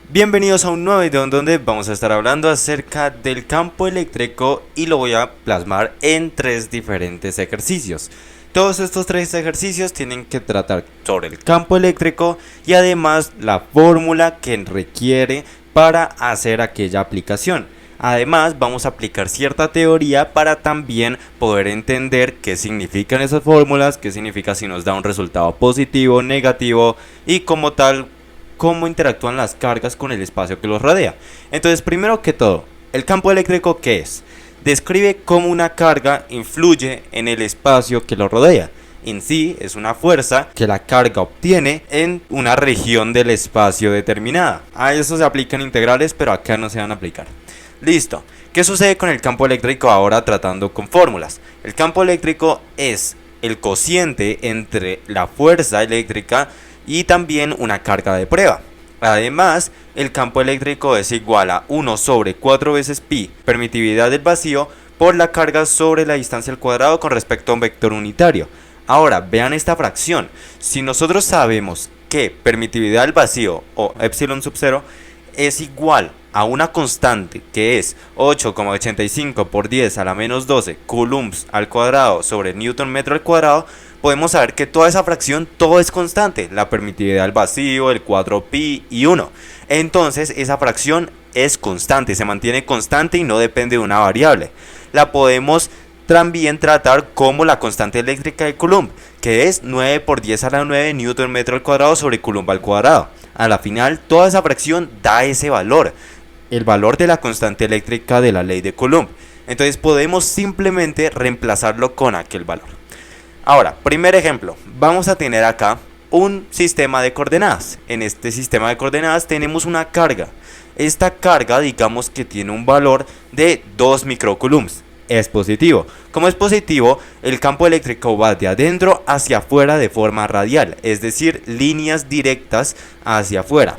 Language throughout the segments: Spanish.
Bienvenidos a un nuevo video en donde vamos a estar hablando acerca del campo eléctrico y lo voy a plasmar en tres diferentes ejercicios. Todos estos tres ejercicios tienen que tratar sobre el campo eléctrico y además la fórmula que requiere para hacer aquella aplicación. Además vamos a aplicar cierta teoría para también poder entender qué significan esas fórmulas, qué significa si nos da un resultado positivo, negativo y como tal cómo interactúan las cargas con el espacio que los rodea. Entonces, primero que todo, ¿el campo eléctrico qué es? Describe cómo una carga influye en el espacio que lo rodea. En sí, es una fuerza que la carga obtiene en una región del espacio determinada. A eso se aplican integrales, pero acá no se van a aplicar. Listo. ¿Qué sucede con el campo eléctrico ahora tratando con fórmulas? El campo eléctrico es el cociente entre la fuerza eléctrica y también una carga de prueba. Además, el campo eléctrico es igual a 1 sobre 4 veces pi, permitividad del vacío, por la carga sobre la distancia al cuadrado con respecto a un vector unitario. Ahora, vean esta fracción. Si nosotros sabemos que permitividad del vacío, o epsilon sub 0, es igual a una constante que es 8,85 por 10 a la menos 12 coulombs al cuadrado sobre newton metro al cuadrado, podemos saber que toda esa fracción, todo es constante, la permitividad del vacío, el 4pi y 1. Entonces esa fracción es constante, se mantiene constante y no depende de una variable. La podemos también tratar como la constante eléctrica de Coulomb, que es 9 por 10 a la 9 newton metro al cuadrado sobre Coulomb al cuadrado. A la final, toda esa fracción da ese valor, el valor de la constante eléctrica de la ley de Coulomb. Entonces podemos simplemente reemplazarlo con aquel valor. Ahora, primer ejemplo, vamos a tener acá un sistema de coordenadas. En este sistema de coordenadas tenemos una carga. Esta carga, digamos que tiene un valor de 2 microcoulombs. Es positivo. Como es positivo, el campo eléctrico va de adentro hacia afuera de forma radial, es decir, líneas directas hacia afuera.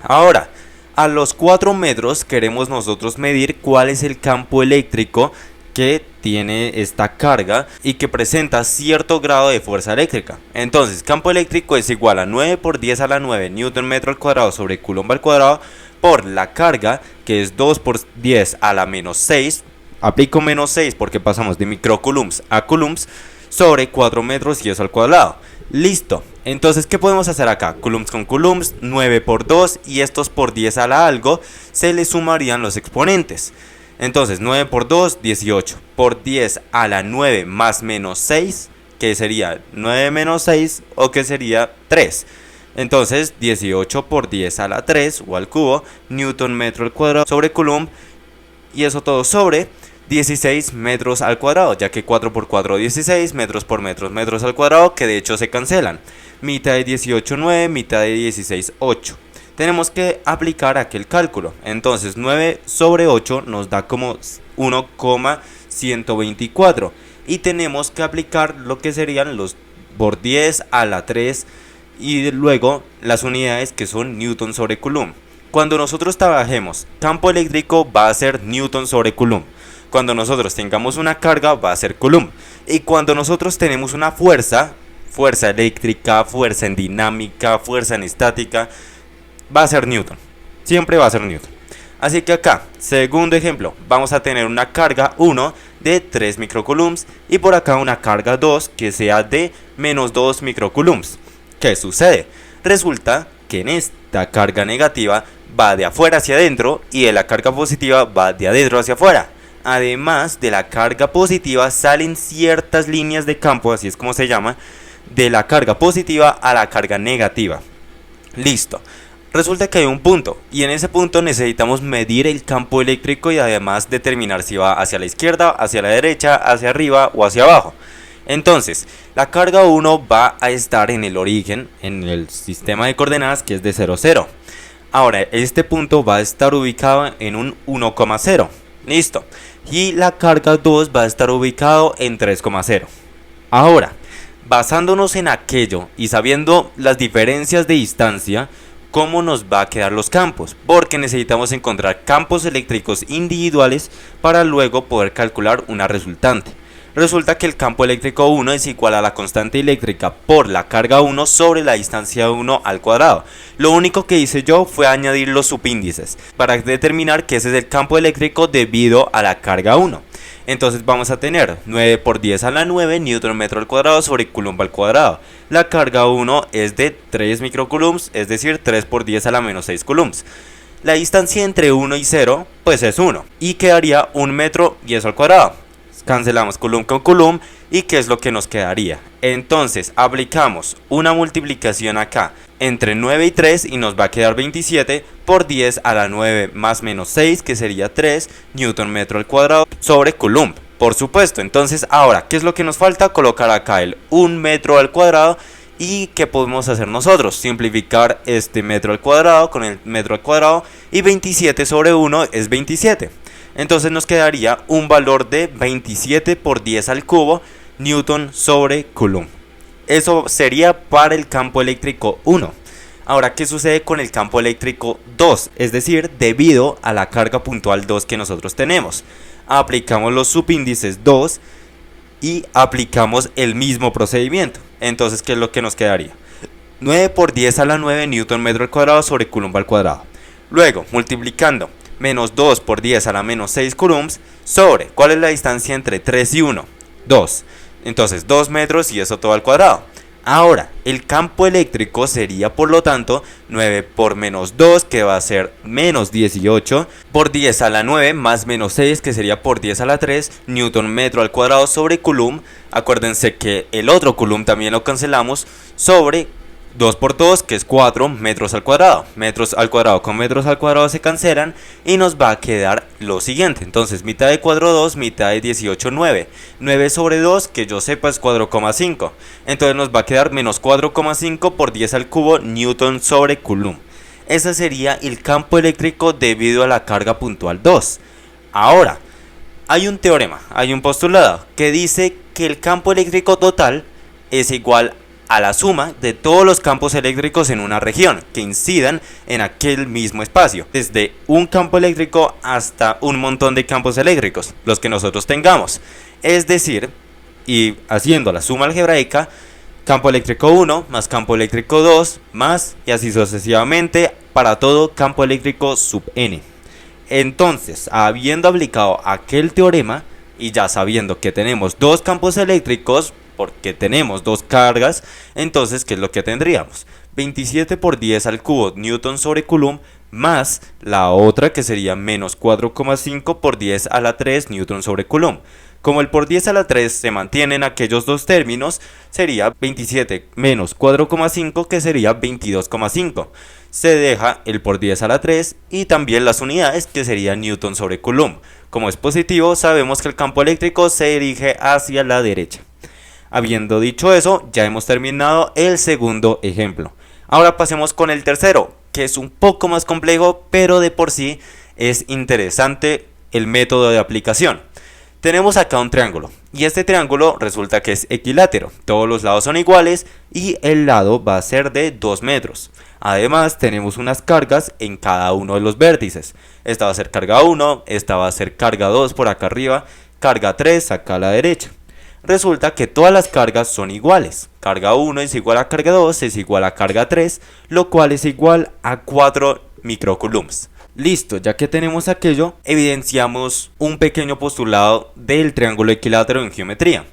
Ahora, a los 4 metros queremos nosotros medir cuál es el campo eléctrico que tiene esta carga y que presenta cierto grado de fuerza eléctrica. Entonces, campo eléctrico es igual a 9 por 10 a la 9 newton metro al cuadrado sobre coulomb al cuadrado por la carga, que es 2 por 10 a la menos 6. Aplico menos 6 porque pasamos de microcoulombs a coulombs sobre 4 metros y eso al cuadrado. Listo. Entonces, ¿qué podemos hacer acá? Coulombs con coulombs, 9 por 2 y estos por 10 a la algo, se le sumarían los exponentes. Entonces 9 por 2, 18, por 10 a la 9 más menos 6, que sería 9 menos 6 o que sería 3. Entonces 18 por 10 a la 3 o al cubo, newton metro al cuadrado sobre coulomb, y eso todo sobre 16 metros al cuadrado, ya que 4 por 4 16, metros por metros, metros al cuadrado, que de hecho se cancelan. Mitad de 18, 9, mitad de 16, 8. Tenemos que aplicar aquel cálculo. Entonces 9 sobre 8 nos da como 1,124 y tenemos que aplicar lo que serían los por 10 a la 3 y luego las unidades que son newton sobre coulomb. Cuando nosotros trabajemos campo eléctrico va a ser newton sobre coulomb. Cuando nosotros tengamos una carga va a ser coulomb. Y cuando nosotros tenemos una fuerza eléctrica, fuerza en dinámica, fuerza en estática, va a ser newton, siempre va a ser newton. Así que acá, segundo ejemplo, vamos a tener una carga 1 de 3 microcoulombs y por acá una carga 2 que sea de menos 2 microcoulombs. ¿Qué sucede? Resulta que en esta carga negativa va de afuera hacia adentro y de la carga positiva va de adentro hacia afuera. Además de la carga positiva salen ciertas líneas de campo, así es como se llama, de la carga positiva a la carga negativa. Listo. Resulta que hay un punto y en ese punto necesitamos medir el campo eléctrico y además determinar si va hacia la izquierda, hacia la derecha, hacia arriba o hacia abajo. Entonces, la carga 1 va a estar en el origen, en el sistema de coordenadas que es de 0, 0. Ahora, este punto va a estar ubicado en un 1,0. Listo. Y la carga 2 va a estar ubicado en 3,0. Ahora, basándonos en aquello y sabiendo las diferencias de distancia, ¿cómo nos va a quedar los campos? Porque necesitamos encontrar campos eléctricos individuales para luego poder calcular una resultante. Resulta que el campo eléctrico 1 es igual a la constante eléctrica por la carga 1 sobre la distancia 1 al cuadrado. Lo único que hice yo fue añadir los subíndices para determinar que ese es el campo eléctrico debido a la carga 1. Entonces vamos a tener 9 por 10 a la 9 Newton metro al cuadrado sobre coulomb al cuadrado. La carga 1 es de 3 microcoulombs, es decir, 3 por 10 a la menos 6 coulombs. La distancia entre 1 y 0 pues es 1 y quedaría 1 metro y eso al cuadrado. Cancelamos coulomb con coulomb y ¿qué es lo que nos quedaría? Entonces aplicamos una multiplicación acá entre 9 y 3 y nos va a quedar 27 por 10 a la 9 más menos 6 que sería 3 Newton metro al cuadrado sobre coulomb. Por supuesto, entonces ahora, ¿qué es lo que nos falta? Colocar acá el 1 metro al cuadrado. ¿Y qué podemos hacer nosotros? Simplificar este metro al cuadrado con el metro al cuadrado y 27 sobre 1 es 27. Entonces nos quedaría un valor de 27 por 10 al cubo Newton sobre coulomb. Eso sería para el campo eléctrico 1. Ahora, ¿qué sucede con el campo eléctrico 2? Es decir, debido a la carga puntual 2 que nosotros tenemos. Aplicamos los subíndices 2 y aplicamos el mismo procedimiento. Entonces, ¿qué es lo que nos quedaría? 9 por 10 a la 9 Newton metro al cuadrado sobre coulomb al cuadrado. Luego, multiplicando menos 2 por 10 a la menos 6 coulombs sobre, ¿cuál es la distancia entre 3 y 1? 2. Entonces 2 metros y eso todo al cuadrado. Ahora, el campo eléctrico sería por lo tanto 9 por menos 2 que va a ser menos 18 por 10 a la 9 más menos 6 que sería por 10 a la 3 Newton metro al cuadrado sobre coulomb. Acuérdense que el otro coulomb también lo cancelamos sobre 2 por 2 que es 4 metros al cuadrado. Metros al cuadrado con metros al cuadrado se cancelan y nos va a quedar lo siguiente. Entonces mitad de 4 2, mitad de 18 9. 9 sobre 2 que yo sepa es 4,5. Entonces nos va a quedar menos 4,5 por 10 al cubo Newton sobre coulomb. Ese sería el campo eléctrico debido a la carga puntual 2. Ahora, hay un teorema, hay un postulado que dice que el campo eléctrico total es igual a la suma de todos los campos eléctricos en una región que incidan en aquel mismo espacio, desde un campo eléctrico hasta un montón de campos eléctricos, los que nosotros tengamos. Es decir, y haciendo la suma algebraica, campo eléctrico 1 más campo eléctrico 2 más y así sucesivamente para todo campo eléctrico sub n. Entonces, habiendo aplicado aquel teorema y ya sabiendo que tenemos dos campos eléctricos, porque tenemos dos cargas, entonces ¿qué es lo que tendríamos? 27 por 10 al cubo Newton sobre coulomb más la otra que sería menos 4,5 por 10 a la 3 Newton sobre coulomb. Como el por 10 a la 3 se mantienen aquellos dos términos, sería 27 menos 4,5 que sería 22,5. Se deja el por 10 a la 3 y también las unidades que sería Newton sobre coulomb. Como es positivo, sabemos que el campo eléctrico se dirige hacia la derecha. Habiendo dicho eso, ya hemos terminado el segundo ejemplo. Ahora pasemos con el tercero, que es un poco más complejo, pero de por sí es interesante el método de aplicación. Tenemos acá un triángulo, y este triángulo resulta que es equilátero. Todos los lados son iguales y el lado va a ser de 2 metros. Además, tenemos unas cargas en cada uno de los vértices. Esta va a ser carga 1, esta va a ser carga 2 por acá arriba, carga 3 acá a la derecha. Resulta que todas las cargas son iguales. Carga 1 es igual a carga 2 es igual a carga 3, lo cual es igual a 4 microcoulombs. Listo, ya que tenemos aquello, evidenciamos un pequeño postulado del triángulo equilátero en geometría.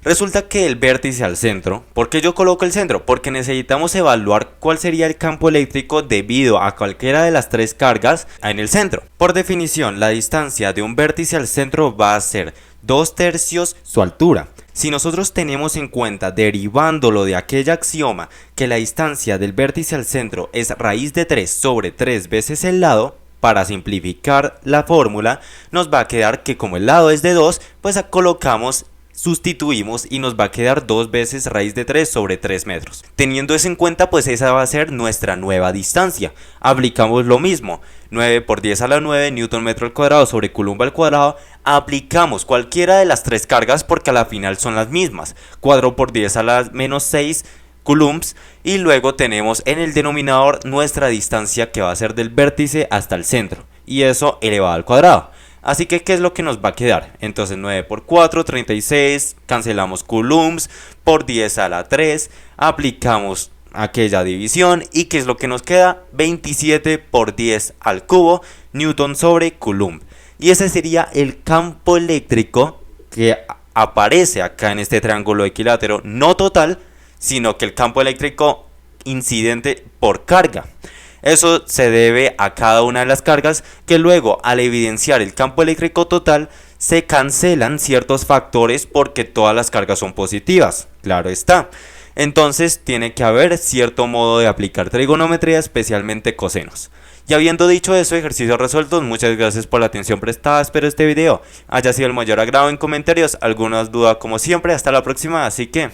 Resulta que el vértice al centro, ¿por qué yo coloco el centro? Porque necesitamos evaluar cuál sería el campo eléctrico debido a cualquiera de las tres cargas en el centro. Por definición, la distancia de un vértice al centro va a ser 2/3 su altura. Si nosotros tenemos en cuenta, derivándolo de aquella axioma, que la distancia del vértice al centro es raíz de 3 sobre 3 veces el lado, para simplificar la fórmula, nos va a quedar que como el lado es de 2, pues colocamos, sustituimos y nos va a quedar 2 veces raíz de 3 sobre 3 metros. Teniendo eso en cuenta, pues esa va a ser nuestra nueva distancia. Aplicamos lo mismo, 9 por 10 a la 9 Newton metro al cuadrado sobre coulomb al cuadrado. Aplicamos cualquiera de las tres cargas porque a la final son las mismas. 4 por 10 a la menos 6 coulombs y luego tenemos en el denominador nuestra distancia que va a ser del vértice hasta el centro y eso elevado al cuadrado. Así que, ¿qué es lo que nos va a quedar? Entonces 9 por 4, 36, cancelamos coulombs, por 10 a la 3, aplicamos aquella división y ¿qué es lo que nos queda? 27 por 10 al cubo, newton sobre coulomb. Y ese sería el campo eléctrico que aparece acá en este triángulo equilátero, no total, sino que el campo eléctrico incidente por carga. Eso se debe a cada una de las cargas que luego, al evidenciar el campo eléctrico total, se cancelan ciertos factores porque todas las cargas son positivas, claro está. Entonces tiene que haber cierto modo de aplicar trigonometría, especialmente cosenos. Y habiendo dicho eso, ejercicios resueltos, muchas gracias por la atención prestada, espero este video haya sido el mayor agrado. En comentarios, algunas dudas como siempre, hasta la próxima, así que...